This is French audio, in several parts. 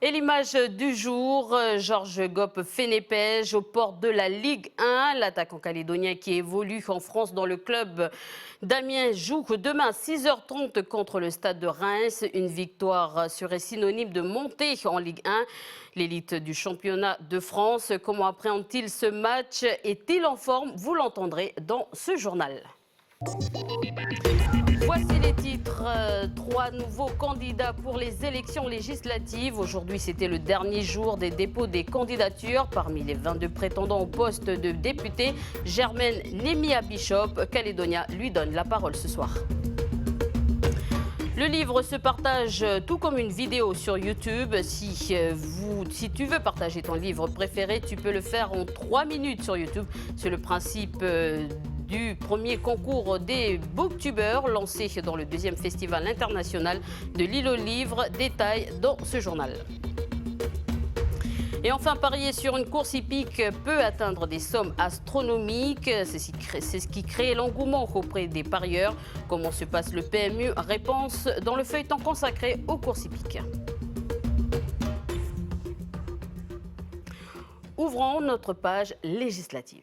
Et l'image du jour, Georges Gop Fenepej aux portes de la Ligue 1. L'attaquant calédonien qui évolue en France dans le club d'Amiens joue demain à 6h30 contre le Stade de Reims. Une victoire serait synonyme de montée en Ligue 1, l'élite du championnat de France. Comment appréhende-t-il ce match? Est-il en forme? Vous l'entendrez dans ce journal. Voici les titres. 3 nouveaux candidats pour les élections législatives. Aujourd'hui, c'était le dernier jour des dépôts des candidatures. Parmi les 22 prétendants au poste de député, Germaine Nemia Bishop, Calédonia, lui donne la parole ce soir. Le livre se partage tout comme une vidéo sur YouTube. Si tu veux partager ton livre préféré, tu peux le faire en 3 minutes sur YouTube. C'est le principe du premier concours des booktubers lancé dans le 2e festival international de l'île aux livres. Détails dans ce journal. Et enfin, parier sur une course hippique peut atteindre des sommes astronomiques. C'est ce qui crée l'engouement auprès des parieurs. Comment se passe le PMU? Réponse dans le feuilleton consacré aux courses hippiques. Ouvrons notre page législative.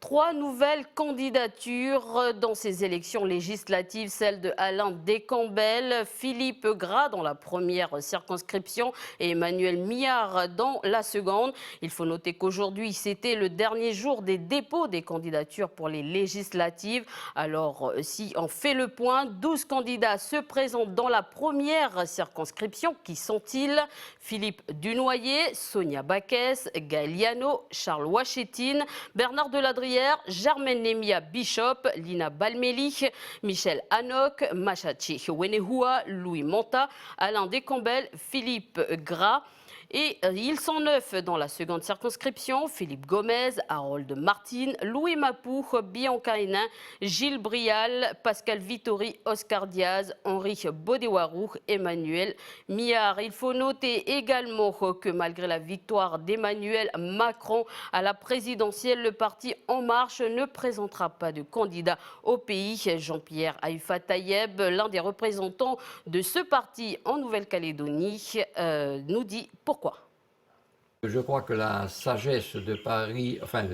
3 nouvelles candidatures dans ces élections législatives, celle de Alain Descambelles, Philippe Gras dans la première circonscription et Emmanuel Millard dans la seconde. Il faut noter qu'aujourd'hui, c'était le dernier jour des dépôts des candidatures pour les législatives. Alors, si on fait le point, 12 candidats se présentent dans la première circonscription. Qui sont-ils? Philippe Dunoyer, Sonia Baquès, Gaël Yano, Charles Wachetine, Bernard Deladrière, Germaine Nemia Bishop, Lina Balmeli, Michel Hanok, Machachi Wenehua, Louis Monta, Alain Descambelles, Philippe Gras. Et ils sont 9 dans la seconde circonscription. Philippe Gomez, Harold Martin, Louis Mapou, Bianca Hénin, Gilles Brial, Pascal Vittori, Oscar Diaz, Henri Bodewarou, Emmanuel Millard. Il faut noter également que malgré la victoire d'Emmanuel Macron à la présidentielle, le parti En Marche ne présentera pas de candidat au pays. Jean-Pierre Haïfa Tayeb, l'un des représentants de ce parti en Nouvelle-Calédonie, nous dit pourquoi. Je crois que la sagesse de Paris, enfin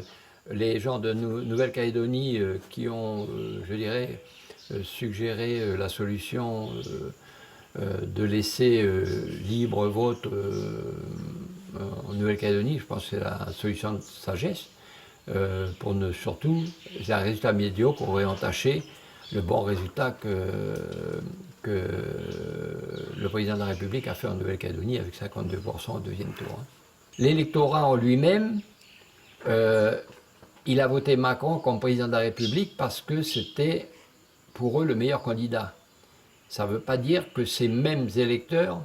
les gens de Nouvelle-Calédonie qui ont, je dirais, suggéré la solution de laisser libre vote en Nouvelle-Calédonie, je pense que c'est la solution de sagesse, pour ne surtout, c'est un résultat médiocre, on va entacher le bon résultat que le président de la République a fait en Nouvelle-Calédonie avec 52% au deuxième tour. L'électorat en lui-même, il a voté Macron comme président de la République parce que c'était pour eux le meilleur candidat. Ça ne veut pas dire que ces mêmes électeurs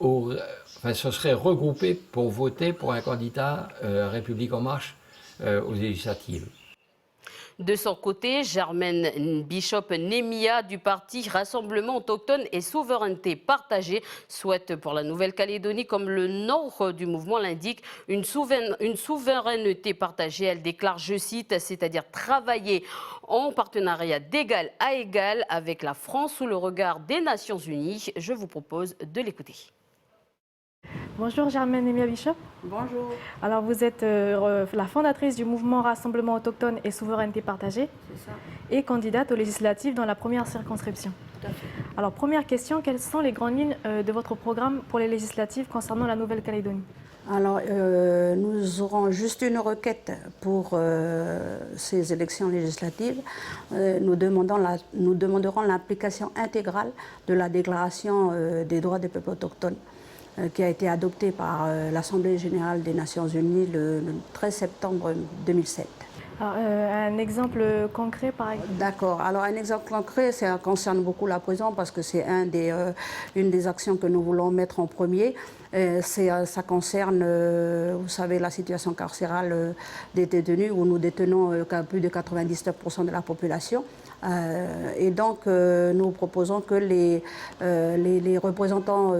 se seraient regroupés pour voter pour un candidat République En Marche aux législatives. De son côté, Germaine Bishop Nemia du parti Rassemblement autochtone et souveraineté partagée souhaite pour la Nouvelle-Calédonie, comme le nom du mouvement l'indique, une souveraineté partagée. Elle déclare, je cite, c'est-à-dire travailler en partenariat d'égal à égal avec la France sous le regard des Nations Unies. Je vous propose de l'écouter. Bonjour Germaine Nemia Bishop. Bonjour. Alors vous êtes la fondatrice du mouvement Rassemblement autochtone et souveraineté partagée. C'est ça. Et candidate aux législatives dans la première circonscription. Tout à fait. Alors première question, quelles sont les grandes lignes de votre programme pour les législatives concernant la Nouvelle-Calédonie? Alors nous aurons juste une requête pour ces élections législatives. Nous demanderons l'application intégrale de la Déclaration des droits des peuples autochtones, qui a été adopté par l'Assemblée générale des Nations unies le 13 septembre 2007. Alors, un exemple concret, par exemple? D'accord. Alors, un exemple concret, ça concerne beaucoup la prison parce que c'est une des actions que nous voulons mettre en premier. Ça concerne, vous savez, la situation carcérale des détenus où nous détenons plus de 99% de la population. Et donc, nous proposons que les représentants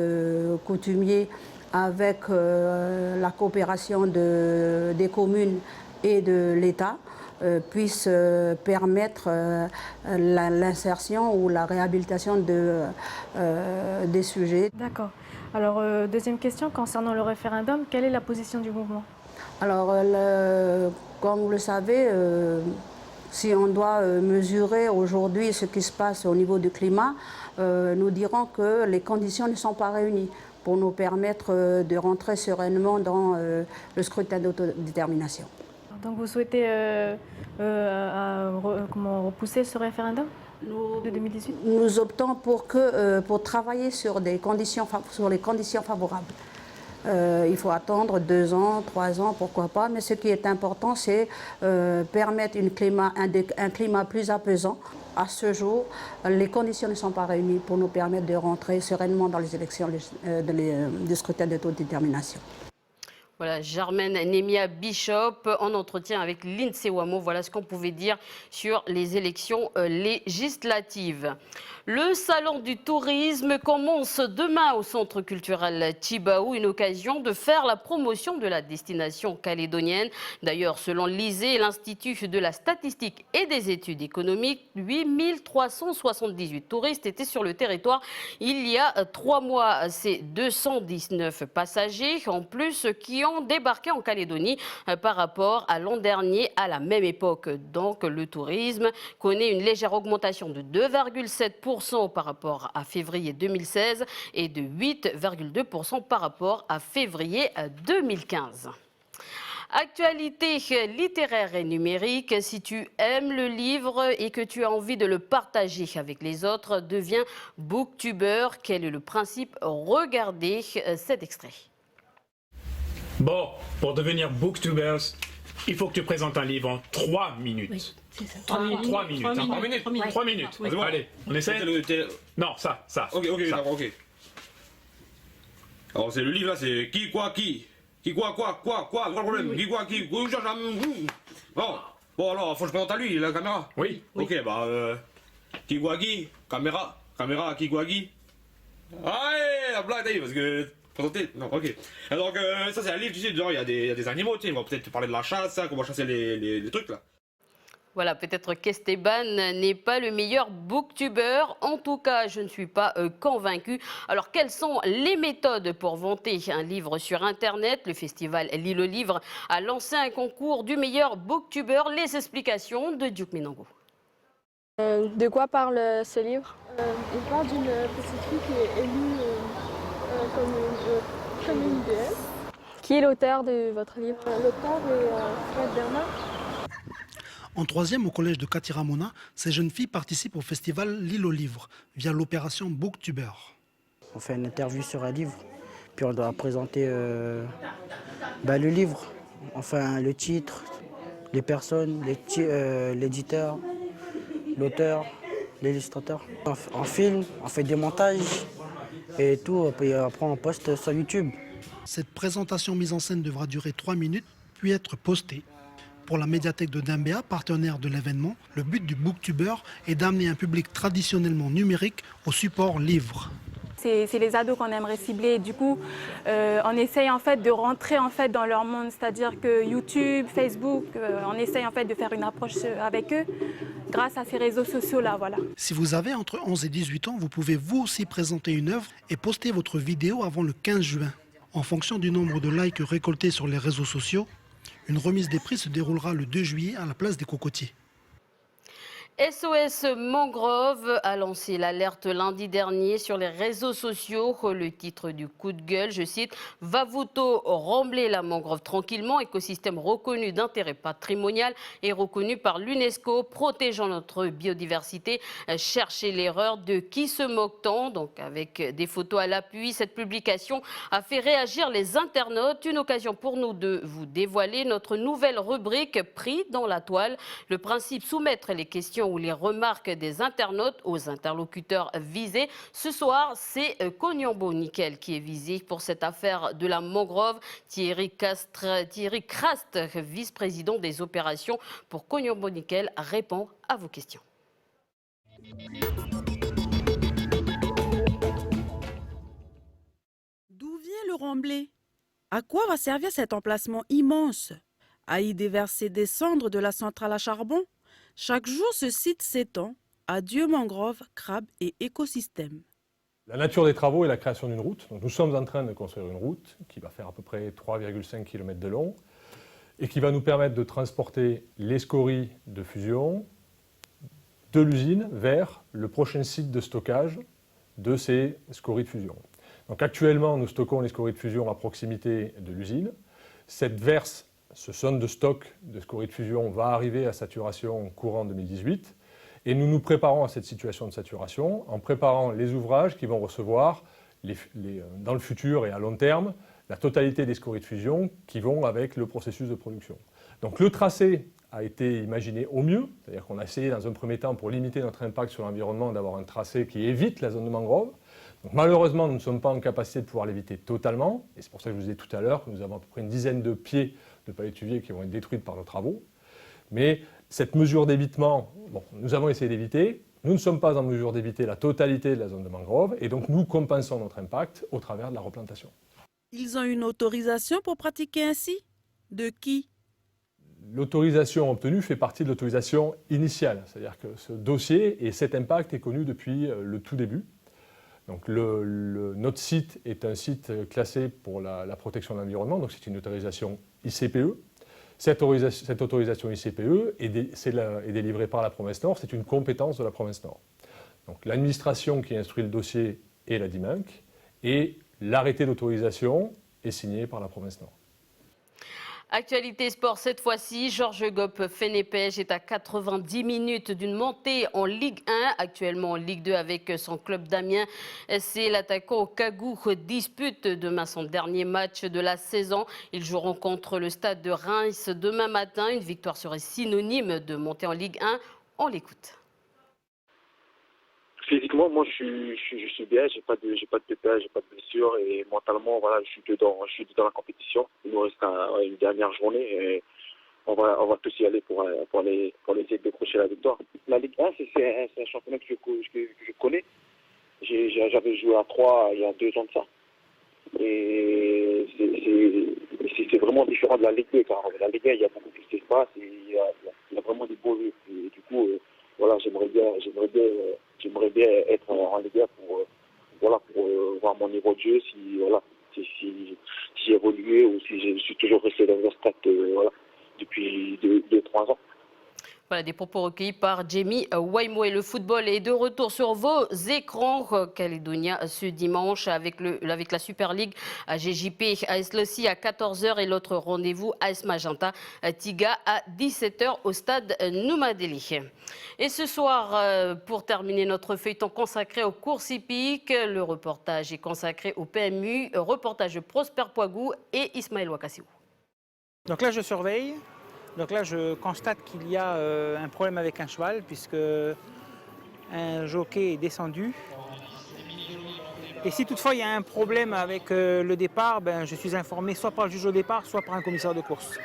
coutumiers, avec la coopération des communes et de l'État puissent permettre l'insertion ou la réhabilitation des sujets. D'accord. Alors, deuxième question, concernant le référendum, quelle est la position du mouvement? Alors, comme vous le savez, si on doit mesurer aujourd'hui ce qui se passe au niveau du climat, nous dirons que les conditions ne sont pas réunies pour nous permettre de rentrer sereinement dans le scrutin d'autodétermination. Donc vous souhaitez repousser ce référendum de 2018? Nous optons pour travailler sur les conditions favorables. Il faut attendre 2 ans, 3 ans, pourquoi pas, mais ce qui est important, c'est permettre un climat plus apaisant. À ce jour, les conditions ne sont pas réunies pour nous permettre de rentrer sereinement dans les élections du scrutin d'autodétermination. Voilà, Germaine Nemia Bishop en entretien avec Lindsay Wamo. Voilà ce qu'on pouvait dire sur les élections législatives. Le salon du tourisme commence demain au centre culturel Tjibaou, une occasion de faire la promotion de la destination calédonienne. D'ailleurs, selon l'ISE, l'Institut de la statistique et des études économiques, 8378 touristes étaient sur le territoire il y a 3 mois. C'est 219 passagers en plus qui ont débarqué en Calédonie par rapport à l'an dernier à la même époque. Donc le tourisme connaît une légère augmentation de 2,7% par rapport à février 2016 et de 8,2% par rapport à février 2015. Actualité littéraire et numérique, si tu aimes le livre et que tu as envie de le partager avec les autres, deviens booktuber. Quel est le principe? Regardez cet extrait. Bon, pour devenir booktubers, il faut que tu présentes un livre en 3 minutes. Oui, c'est ça. 3 minutes. 3 minutes. 3 hein. minutes. 3 minutes. Oui. Allez, on essaie. Non, ça. Ok, ça. d'accord, ok. Alors c'est le livre là, c'est qui, quoi, c'est quoi le problème? Qui, quoi, qui, Bon alors, faut que je présente à lui, la caméra. Oui. Ok, qui, quoi, qui, caméra, qui, quoi, qui. Ouais, la blague, parce que... Présenter? Non, ok. Alors ça c'est un livre, tu sais, dedans il y a des animaux, tu sais, on va peut-être parler de la chasse, ça, comment chasser les trucs là. Voilà, peut-être qu'Esteban n'est pas le meilleur booktuber. En tout cas, je ne suis pas convaincue. Alors, quelles sont les méthodes pour vanter un livre sur Internet? Le festival Lis le livre a lancé un concours du meilleur booktuber. Les explications de Duke Minango. De quoi parle ce livre? Il parle d'une petite fille qui est élue comme une déesse. Qui est l'auteur de votre livre? L'auteur est Fred Bernard. En 3e au collège de Katiramona, ces jeunes filles participent au festival L'île aux livres via l'opération Booktuber. On fait une interview sur un livre, puis on doit présenter le livre, enfin le titre, les personnes, l'éditeur, l'auteur, l'illustrateur. On filme, on fait des montages et tout, puis après on poste sur YouTube. Cette présentation mise en scène devra durer 3 minutes, puis être postée. Pour la médiathèque de Dembéa, partenaire de l'événement, le but du booktuber est d'amener un public traditionnellement numérique au support livre. C'est les ados qu'on aimerait cibler. Du coup, on essaye en fait de rentrer en fait dans leur monde, c'est-à-dire que YouTube, Facebook, on essaye en fait de faire une approche avec eux grâce à ces réseaux sociaux-là, voilà. Si vous avez entre 11 et 18 ans, vous pouvez vous aussi présenter une œuvre et poster votre vidéo avant le 15 juin. En fonction du nombre de likes récoltés sur les réseaux sociaux, une remise des prix se déroulera le 2 juillet à la place des Cocotiers. SOS Mangrove a lancé l'alerte lundi dernier sur les réseaux sociaux. Le titre du coup de gueule, je cite, « Va-vous-to rembler la mangrove tranquillement, écosystème reconnu d'intérêt patrimonial et reconnu par l'UNESCO, protégeant notre biodiversité. Cherchez l'erreur de qui se moque-t-on ?» Donc avec des photos à l'appui, cette publication a fait réagir les internautes. Une occasion pour nous de vous dévoiler notre nouvelle rubrique « Pris dans la toile ». Le principe, soumettre les questions ou les remarques des internautes aux interlocuteurs visés. Ce soir, c'est Konyambo Nickel qui est visé pour cette affaire de la mangrove. Thierry Crast, vice-président des opérations pour Konyambo Nickel, répond à vos questions. D'où vient le remblai? À quoi va servir cet emplacement immense? à y déverser des cendres de la centrale à charbon. Chaque jour, ce site s'étend. Adieu mangroves, crabes et écosystèmes. La nature des travaux est la création d'une route. Donc nous sommes en train de construire une route qui va faire à peu près 3,5 km de long et qui va nous permettre de transporter les scories de fusion de l'usine vers le prochain site de stockage de ces scories de fusion. Donc actuellement, nous stockons les scories de fusion à proximité de l'usine. Cette verse, ce centre de stock de scories de fusion va arriver à saturation courant 2018 et nous nous préparons à cette situation de saturation en préparant les ouvrages qui vont recevoir dans le futur et à long terme la totalité des scories de fusion qui vont avec le processus de production. Donc le tracé a été imaginé au mieux, c'est-à-dire qu'on a essayé dans un premier temps pour limiter notre impact sur l'environnement d'avoir un tracé qui évite la zone de mangrove. Donc, malheureusement, nous ne sommes pas en capacité de pouvoir l'éviter totalement, et c'est pour ça que je vous ai dit tout à l'heure que nous avons à peu près une dizaine de pieds de palétuviers qui vont être détruits par nos travaux. Mais cette mesure d'évitement, nous avons essayé d'éviter, nous ne sommes pas en mesure d'éviter la totalité de la zone de mangrove, et donc nous compensons notre impact au travers de la replantation. Ils ont une autorisation pour pratiquer ainsi? De qui? L'autorisation obtenue fait partie de l'autorisation initiale, c'est-à-dire que ce dossier et cet impact est connu depuis le tout début. Donc notre site est un site classé pour la protection de l'environnement, donc c'est une autorisation ICPE. Cette autorisation ICPE est délivrée par la province Nord, c'est une compétence de la province Nord. Donc l'administration qui instruit le dossier est la DIMINC et l'arrêté d'autorisation est signé par la province Nord. Actualité sport cette fois-ci, Georges Gop Fenepej est à 90 minutes d'une montée en Ligue 1, actuellement en Ligue 2 avec son club d'Amiens. C'est l'attaquant au Kagou dispute demain son dernier match de la saison. Ils joueront contre le Stade de Reims demain matin. Une victoire serait synonyme de montée en Ligue 1. On l'écoute. Physiquement, moi, je suis bien, j'ai pas de pépins, j'ai pas de blessure et mentalement, voilà, je suis dedans la compétition. Il nous reste une dernière journée et on va tous y aller pour essayer de décrocher la victoire. La Ligue 1, c'est un championnat que je connais. J'avais joué à 3 il y a 2 ans de ça. Et c'est vraiment différent de la Ligue 2, car la Ligue 1, il y a beaucoup plus d'espace et il y a vraiment des beaux jeux. Et du coup, voilà, j'aimerais bien être en Ligue 1 pour voir mon niveau de jeu, si j'ai évolué ou si je suis toujours resté dans un stade depuis 2-3 ans. Voilà des propos recueillis par Jamie Waimo. Et le football est de retour sur vos écrans. Calédonia ce dimanche avec la Super League à GJP AS Lossi à 14h et l'autre rendez-vous AS Magenta Tiga à 17h au stade Noumadéli. Et ce soir, pour terminer notre feuilleton consacré aux courses hippiques, le reportage est consacré au PMU, reportage de Prosper Poigou et Ismaël Wakassiou. Donc là, je surveille. Donc là, je constate qu'il y a un problème avec un cheval puisque un jockey est descendu. Et si toutefois il y a un problème avec le départ, je suis informé soit par le juge au départ, soit par un commissaire de course.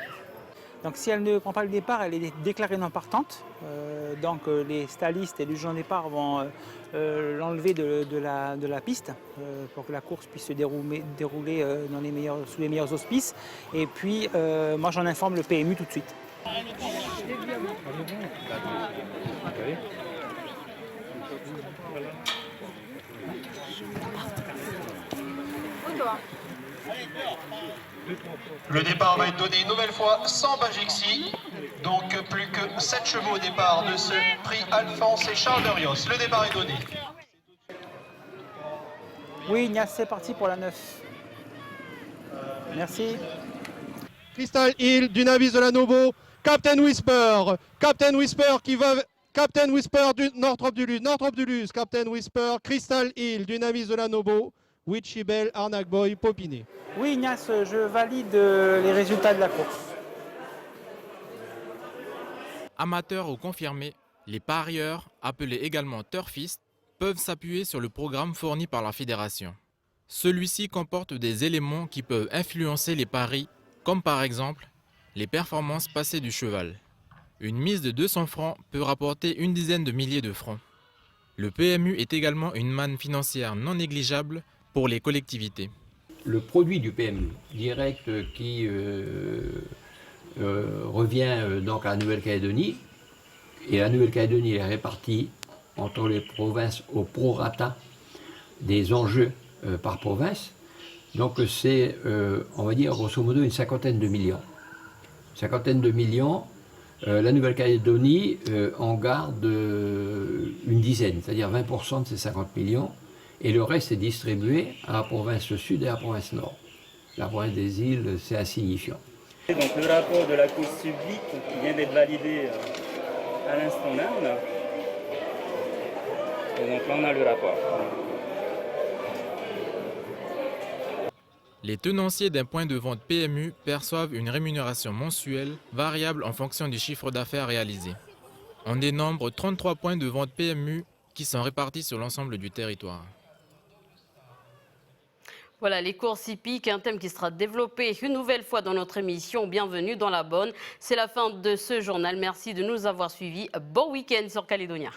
Donc si elle ne prend pas le départ, elle est déclarée non partante. Donc les stallistes et le juge au départ vont l'enlever de la piste pour que la course puisse se dérouler sous les meilleurs auspices. Et puis moi j'en informe le PMU tout de suite. Le départ va être donné une nouvelle fois sans Bajixi. Donc plus que 7 chevaux au départ de ce prix Alphonse et Charles de Rios. Le départ est donné. Oui, Ignace, c'est parti pour la 9. Merci. Crystal Hill du Navis de la Nobo. Captain Whisper du Northrop du Luz, Captain Whisper, Crystal Hill du Navis de la Nobo, Witchibel, Arnaque Boy, Popiné. Oui Ignace, je valide les résultats de la course. Amateurs ou confirmés, les parieurs, appelés également turfistes, peuvent s'appuyer sur le programme fourni par la fédération. Celui-ci comporte des éléments qui peuvent influencer les paris, comme par exemple les performances passées du cheval. Une mise de 200 francs peut rapporter une dizaine de milliers de francs. Le PMU est également une manne financière non négligeable pour les collectivités. Le produit du PMU direct qui revient donc à la Nouvelle-Calédonie. Et la Nouvelle-Calédonie est répartie entre les provinces au prorata des enjeux par province. Donc c'est, on va dire, grosso modo, une cinquantaine de millions. La Nouvelle-Calédonie en garde une dizaine, c'est-à-dire 20% de ces 50 millions. Et le reste est distribué à la province sud et à la province nord. La province des îles, c'est insignifiant. Donc le rapport de la cause publique qui vient d'être validé à l'instant même. Là. Et donc là on a le rapport. Les tenanciers d'un point de vente PMU perçoivent une rémunération mensuelle variable en fonction du chiffre d'affaires réalisé. On dénombre 33 points de vente PMU qui sont répartis sur l'ensemble du territoire. Voilà, les courses hippiques, un thème qui sera développé une nouvelle fois dans notre émission. Bienvenue dans la bonne. C'est la fin de ce journal. Merci de nous avoir suivis. Bon week-end sur Calédonia.